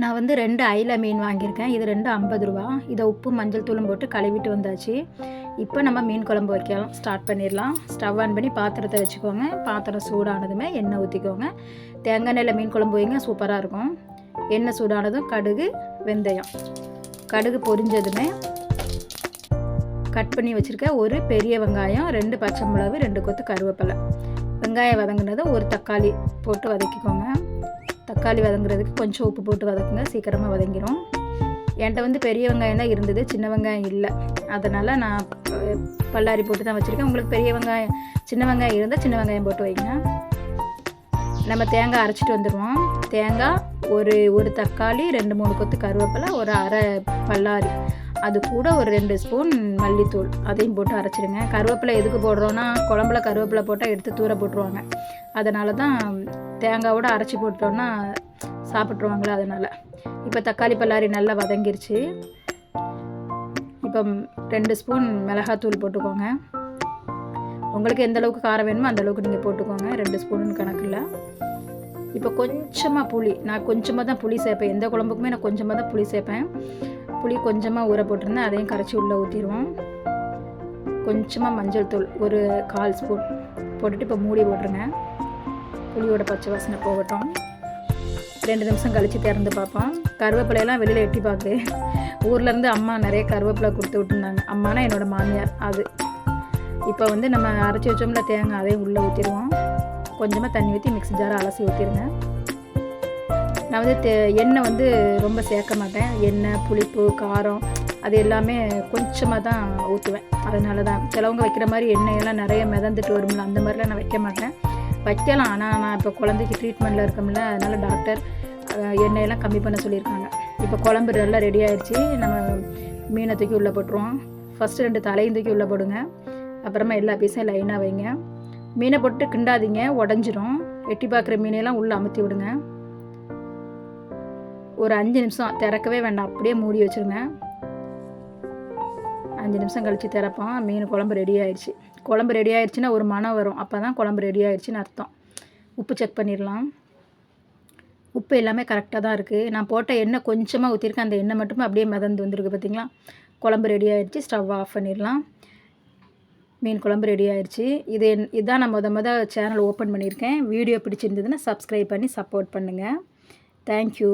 நான் வந்து 2 அயில மீன் வாங்கியிருக்கேன். இது 2 ரூ. 50. இதை உப்பு மஞ்சள் தூளும் போட்டு கழுவிட்டு வந்தாச்சு. இப்போ நம்ம மீன் குழம்பு வைக்கலாம் ஸ்டார்ட் பண்ணிடலாம். ஸ்டவ் ஆன் பண்ணி பாத்திரத்தை வச்சுக்கோங்க. பாத்திரம் சூடானதுமே எண்ணெய் ஊற்றிக்கோங்க. தேங்காய் எண்ணெயில் மீன் குழம்பு வைங்க, சூப்பராக இருக்கும். எண்ணெய் சூடானதும் கடுகு, வெந்தயம். கடுகு பொரிஞ்சதுமே கட் பண்ணி வச்சுருக்க ஒரு பெரிய வெங்காயம், 2 பச்சை மிளகு, 2 கொத்து கருவேப்பிலை. வெங்காயம் வதங்கினதும் ஒரு தக்காளி போட்டு வதக்கிக்கோங்க. தக்காளி வதங்குறதுக்கு கொஞ்சம் உப்பு போட்டு வதக்குங்க, சீக்கிரமாக வதங்கிடும். என்கிட்ட வந்து பெரிய வெங்காயம் தான் இருந்தது, சின்ன வெங்காயம் இல்லை. அதனால் நான் பல்லாரி போட்டு தான் வச்சுருக்கேன். உங்களுக்கு பெரிய வெங்காயம் சின்ன வெங்காயம் இருந்தால் சின்ன வெங்காயம் போட்டு வைங்க. நம்ம தேங்காய் அரைச்சிட்டு வந்துடுவோம். தேங்காய், ஒரு தக்காளி, 2-3 கொத்து கருவேப்பிலை, ஒரு அரை பல்லாரி, அது கூட ஒரு 2 ஸ்பூன் மல்லித்தூள், அதையும் போட்டு அரைச்சிடுங்க. கருவேப்பிலை எதுக்கு போடுறோன்னா, குழம்புல கருவேப்பிலை போட்டால் எடுத்து தூர போட்டுருவாங்க. அதனால தான் தேங்காயோடு அரைச்சி போட்டோன்னா சாப்பிட்ருவாங்களே, அதனால். இப்போ தக்காளி பல்லாரி நல்லா வதங்கிருச்சு. இப்போ 2 ஸ்பூன் மிளகாத்தூள் போட்டுக்கோங்க. உங்களுக்கு எந்த அளவுக்கு காரம் வேணுமோ அந்தளவுக்கு நீங்கள் போட்டுக்கோங்க. 2 ஸ்பூனுன்னு கணக்கில். இப்போ கொஞ்சமாக புளி, நான் கொஞ்சமாக தான் புளி சேர்ப்பேன். எந்த குழம்புக்குமே நான் கொஞ்சமாக தான் புளி சேர்ப்பேன். புளி கொஞ்சமாக ஊற போட்டிருந்தேன், அதையும் கரைச்சி உள்ளே ஊற்றிடுவோம். கொஞ்சமாக மஞ்சள் தூள் ஒரு 1/4 ஸ்பூன் போட்டுட்டு இப்போ மூடி போட்டுருங்க. புளியோட பச்சை வாசனை போகட்டும். 2 நிமிஷம் கழித்து திறந்து பார்ப்போம். கருவேப்பிலையெல்லாம் வெளியில் எட்டி பார்க்குது. ஊர்லேருந்து அம்மா நிறைய கருவேப்பிலை கொடுத்து விட்டுருந்தாங்க. அம்மானா என்னோடய மாமியார். அது இப்போ வந்து நம்ம அரைச்சி வச்சோம்ல தேங்காய், அதையும் உள்ளே ஊற்றிடுவோம். கொஞ்சமாக தண்ணி ஊற்றி மிக்ஸி ஜாரை அலசி ஊற்றிடுங்க. நான் வந்து எண்ணெய் வந்து ரொம்ப சேர்க்க மாட்டேன். எண்ணெய், புளிப்பு, காரம் அது எல்லாமே கொஞ்சமாக தான் ஊற்றுவேன். அதனால தான் சிலவங்க வைக்கிற மாதிரி எண்ணெயெல்லாம் நிறைய மிதந்துட்டு வரும்ல, அந்த மாதிரிலாம் நான் வைக்க மாட்டேன். வைக்கலாம், ஆனால் நான் இப்போ குழந்தைக்கு ட்ரீட்மெண்ட்டில் இருக்கோம்ல, அதனால் டாக்டர் எண்ணெயெல்லாம் கம்மி பண்ண சொல்லியிருக்காங்க. இப்போ குழம்பு நல்லா ரெடி ஆகிடுச்சு. நம்ம மீனை தூக்கி உள்ளே போட்டுருவோம். ஃபஸ்ட்டு 2 தலையும் தூக்கி உள்ளே போடுங்க. அப்புறமா எல்லா பீஸையும் லைனாக வைங்க. மீனை போட்டு கிண்டாதீங்க, உடஞ்சிரும். எட்டி பார்க்குற மீனையெல்லாம் உள்ளே அமுத்தி விடுங்க. ஒரு 5 நிமிஷம் திறக்கவே வேண்டாம், அப்படியே மூடி வச்சுருங்க. 5 நிமிஷம் கழித்து திறப்போம். மீன் குழம்பு ரெடி ஆகிடுச்சு. குழம்பு ரெடி ஆகிடுச்சின்னா ஒரு மணம் வரும், அப்போ தான் குழம்பு ரெடி ஆகிடுச்சின்னு அர்த்தம். உப்பு செக் பண்ணிடலாம். உப்பு எல்லாமே கரெக்டாக தான் இருக்குது. நான் போட்ட எண்ணெய் கொஞ்சமாக ஊற்றிருக்கேன், அந்த எண்ணெய் மட்டுமே அப்படியே மிதந்து வந்துருக்கு பார்த்திங்களா. குழம்பு ரெடி ஆகிடுச்சு. ஸ்டவ் ஆஃப் பண்ணிடலாம். மீன் குழம்பு ரெடி ஆகிடுச்சு. இதுதான் நான் முத சேனல் ஓப்பன் பண்ணியிருக்கேன். வீடியோ பிடிச்சிருந்ததுன்னா சப்ஸ்கிரைப் பண்ணி சப்போர்ட் பண்ணுங்கள். தேங்க்யூ.